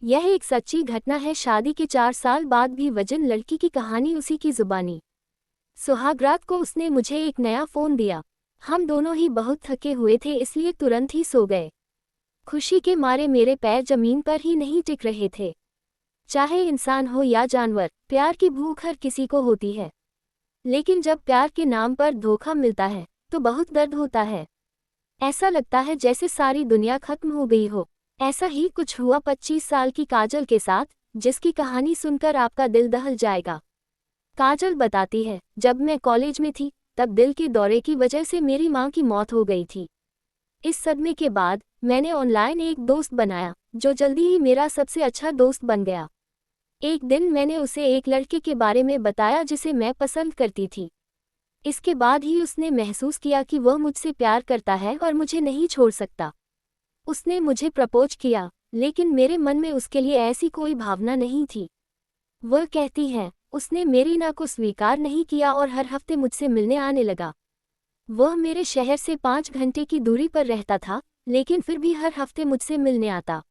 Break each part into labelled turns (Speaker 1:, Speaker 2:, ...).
Speaker 1: यह एक सच्ची घटना है। शादी के 4 साल बाद भी वजन लड़की की कहानी उसी की जुबानी। सुहागरात को उसने मुझे एक नया फ़ोन दिया। हम दोनों ही बहुत थके हुए थे, इसलिए तुरंत ही सो गए। खुशी के मारे मेरे पैर जमीन पर ही नहीं टिक रहे थे। चाहे इंसान हो या जानवर, प्यार की भूख हर किसी को होती है। लेकिन जब प्यार के नाम पर धोखा मिलता है तो बहुत दर्द होता है। ऐसा लगता है जैसे सारी दुनिया खत्म हो गई हो। ऐसा ही कुछ हुआ 25 साल की काजल के साथ, जिसकी कहानी सुनकर आपका दिल दहल जाएगा। काजल बताती है, जब मैं कॉलेज में थी तब दिल के दौरे की वजह से मेरी माँ की मौत हो गई थी। इस सदमे के बाद मैंने ऑनलाइन एक दोस्त बनाया जो जल्दी ही मेरा सबसे अच्छा दोस्त बन गया। एक दिन मैंने उसे एक लड़के के बारे में बताया जिसे मैं पसंद करती थी। इसके बाद ही उसने महसूस किया कि वह मुझसे प्यार करता है और मुझे नहीं छोड़ सकता। उसने मुझे प्रपोज किया, लेकिन मेरे मन में उसके लिए ऐसी कोई भावना नहीं थी। वह कहती है, उसने मेरी ना को स्वीकार नहीं किया और हर हफ्ते मुझसे मिलने आने लगा। वह मेरे शहर से 5 घंटे की दूरी पर रहता था, लेकिन फिर भी हर हफ्ते मुझसे मिलने आता।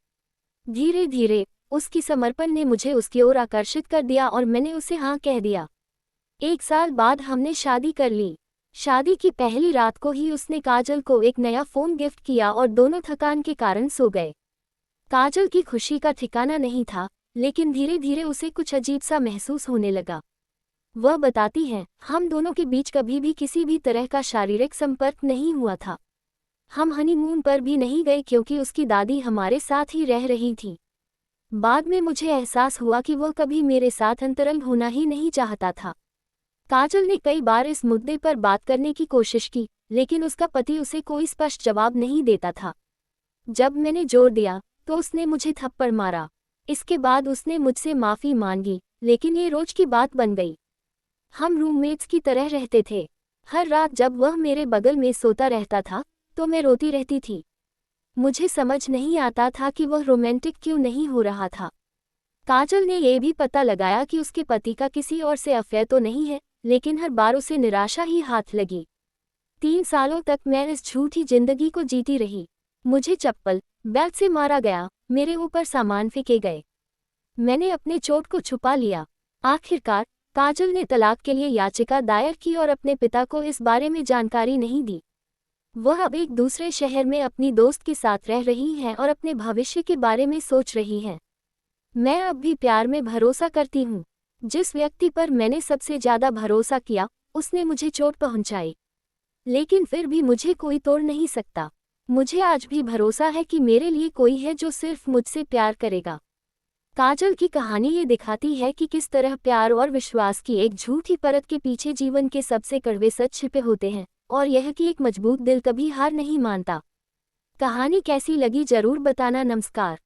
Speaker 1: धीरे धीरे उसकी समर्पण ने मुझे उसकी ओर आकर्षित कर दिया और मैंने उसे हाँ कह दिया। 1 साल बाद हमने शादी कर ली। शादी की पहली रात को ही उसने काजल को एक नया फ़ोन गिफ्ट किया और दोनों थकान के कारण सो गए। काजल की खुशी का ठिकाना नहीं था, लेकिन धीरे धीरे उसे कुछ अजीब सा महसूस होने लगा। वह बताती है, हम दोनों के बीच कभी भी किसी भी तरह का शारीरिक संपर्क नहीं हुआ था। हम हनीमून पर भी नहीं गए क्योंकि उसकी दादी हमारे साथ ही रह रही थी। बाद में मुझे एहसास हुआ कि वह कभी मेरे साथ अंतरंग होना ही नहीं चाहता था। काजल ने कई बार इस मुद्दे पर बात करने की कोशिश की, लेकिन उसका पति उसे कोई स्पष्ट जवाब नहीं देता था। जब मैंने जोर दिया तो उसने मुझे थप्पड़ मारा। इसके बाद उसने मुझसे माफ़ी मांगी, लेकिन ये रोज की बात बन गई। हम रूममेट्स की तरह रहते थे। हर रात जब वह मेरे बगल में सोता रहता था तो मैं रोती रहती थी। मुझे समझ नहीं आता था कि वह रोमांटिक क्यों नहीं हो रहा था। काजल ने यह भी पता लगाया कि उसके पति का किसी और से अफेयर तो नहीं है, लेकिन हर बार उसे निराशा ही हाथ लगी। 3 सालों तक मैं इस झूठी जिंदगी को जीती रही। मुझे चप्पल, बेल्ट से मारा गया, मेरे ऊपर सामान फेंके गए। मैंने अपने चोट को छुपा लिया। आखिरकार काजल ने तलाक के लिए याचिका दायर की और अपने पिता को इस बारे में जानकारी नहीं दी। वह अब एक दूसरे शहर में अपनी दोस्त के साथ रह रही हैं और अपने भविष्य के बारे में सोच रही हैं। मैं अब भी प्यार में भरोसा करती हूँ। जिस व्यक्ति पर मैंने सबसे ज़्यादा भरोसा किया, उसने मुझे चोट पहुँचाई। लेकिन फिर भी मुझे कोई तोड़ नहीं सकता। मुझे आज भी भरोसा है कि मेरे लिए कोई है जो सिर्फ मुझसे प्यार करेगा। काजल की कहानी ये दिखाती है कि किस तरह प्यार और विश्वास की एक झूठी परत के पीछे जीवन के सबसे कड़वे सच छिपे होते हैं, और यह कि एक मजबूत दिल कभी हार नहीं मानता। कहानी कैसी लगी जरूर बताना। नमस्कार।